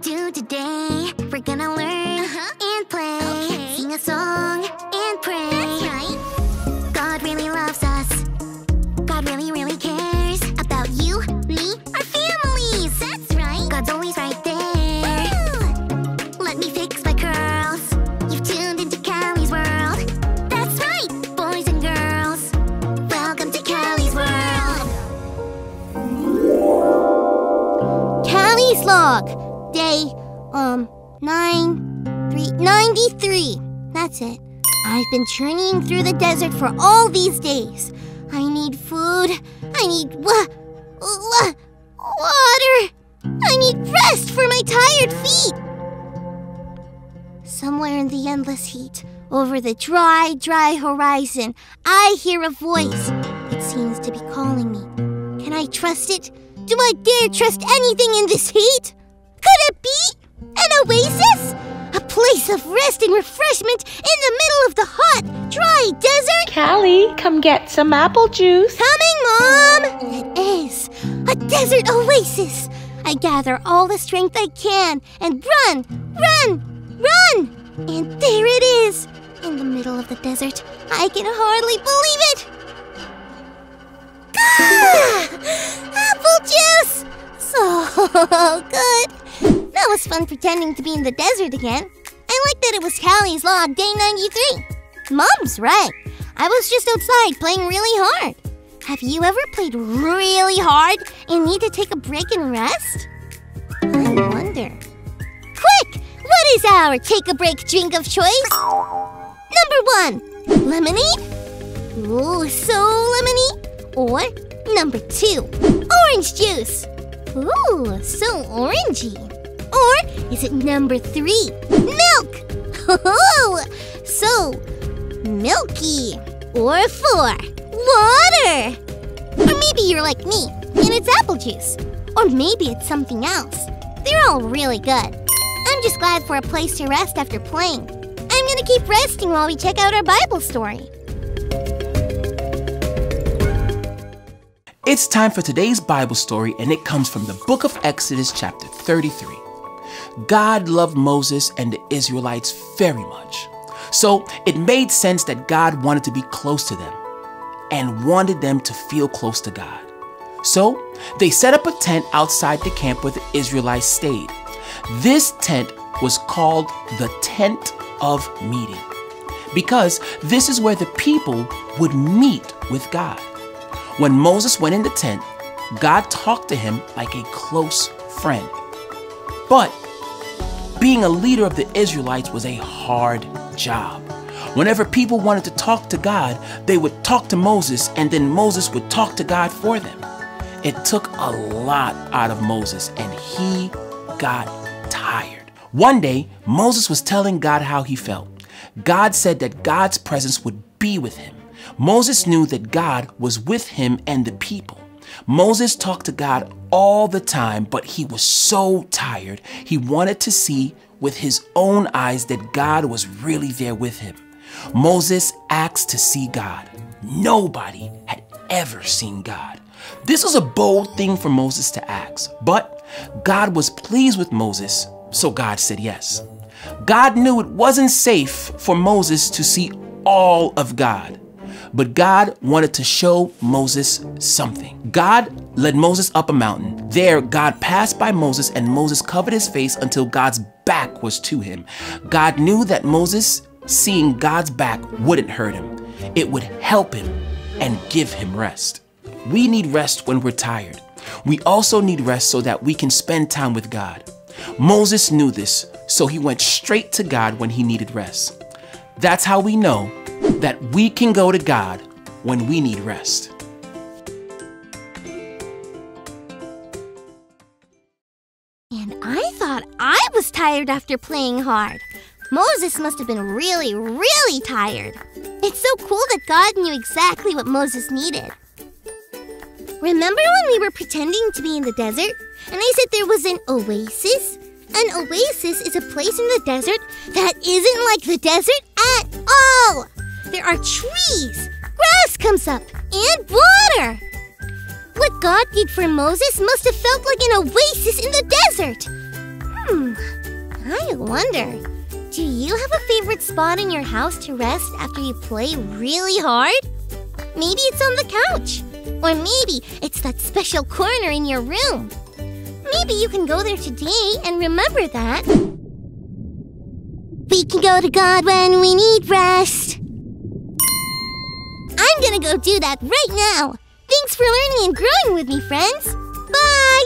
do today. We're gonna learn and play, sing a song and pray. That's right. God really loves us. God really, really cares about you, me, our families. That's right. God's always right there. Ooh. Let me fix my curls. You've tuned into Callie's world. That's right, boys and girls. Welcome to Callie's world. Callie's log. Day, 93. That's it. I've been journeying through the desert for all these days. I need food. I need water. I need rest for my tired feet. Somewhere in the endless heat, over the dry horizon, I hear a voice. It seems to be calling me. Can I trust it? Do I dare trust anything in this heat? Could it be an oasis? A place of rest and refreshment in the middle of the hot, dry desert? Callie, come get some apple juice. Coming, Mom! It is a desert oasis. I gather all the strength I can and run! And there it is, in the middle of the desert. I can hardly believe it. Apple juice! So good. That was fun pretending to be in the desert again. I like that it was Callie's log, day 93. Mom's right. I was just outside playing really hard. Have you ever played really hard and need to take a break and rest? I wonder. Quick! What is our take-a-break drink of choice? Number 1, lemonade. Ooh, so lemony. Or number 2, orange juice. Ooh, so orangey. Or is it number 3, milk? Oh, so milky. Or 4, water. Or maybe you're like me and it's apple juice. Or maybe it's something else. They're all really good. I'm just glad for a place to rest after playing. I'm gonna keep resting while we check out our Bible story. It's time for today's Bible story, and it comes from the book of Exodus, chapter 33. God loved Moses and the Israelites very much. So it made sense that God wanted to be close to them and wanted them to feel close to God. So they set up a tent outside the camp where the Israelites stayed. This tent was called the Tent of Meeting because this is where the people would meet with God. When Moses went in the tent, God talked to him like a close friend. But being a leader of the Israelites was a hard job. Whenever people wanted to talk to God, they would talk to Moses, and then Moses would talk to God for them. It took a lot out of Moses, and he got tired. One day, Moses was telling God how he felt. God said that God's presence would be with him. Moses knew that God was with him and the people. Moses talked to God all the time, but he was so tired. He wanted to see with his own eyes that God was really there with him. Moses asked to see God. Nobody had ever seen God. This was a bold thing for Moses to ask, but God was pleased with Moses, so God said yes. God knew it wasn't safe for Moses to see all of God. But God wanted to show Moses something. God led Moses up a mountain. There, God passed by Moses, and Moses covered his face until God's back was to him. God knew that Moses seeing God's back wouldn't hurt him. It would help him and give him rest. We need rest when we're tired. We also need rest so that we can spend time with God. Moses knew this, so he went straight to God when he needed rest. That's how we know that we can go to God when we need rest. And I thought I was tired after playing hard. Moses must have been really, really tired. It's so cool that God knew exactly what Moses needed. Remember when we were pretending to be in the desert? And I said there was an oasis? An oasis is a place in the desert that isn't like the desert at all. There are trees, grass comes up, and water. What God did for Moses must have felt like an oasis in the desert. I wonder, do you have a favorite spot in your house to rest after you play really hard? Maybe it's on the couch. Or maybe it's that special corner in your room. Maybe you can go there today and remember that we can go to God when we need rest. I'm gonna go do that right now. Thanks for learning and growing with me, friends. Bye!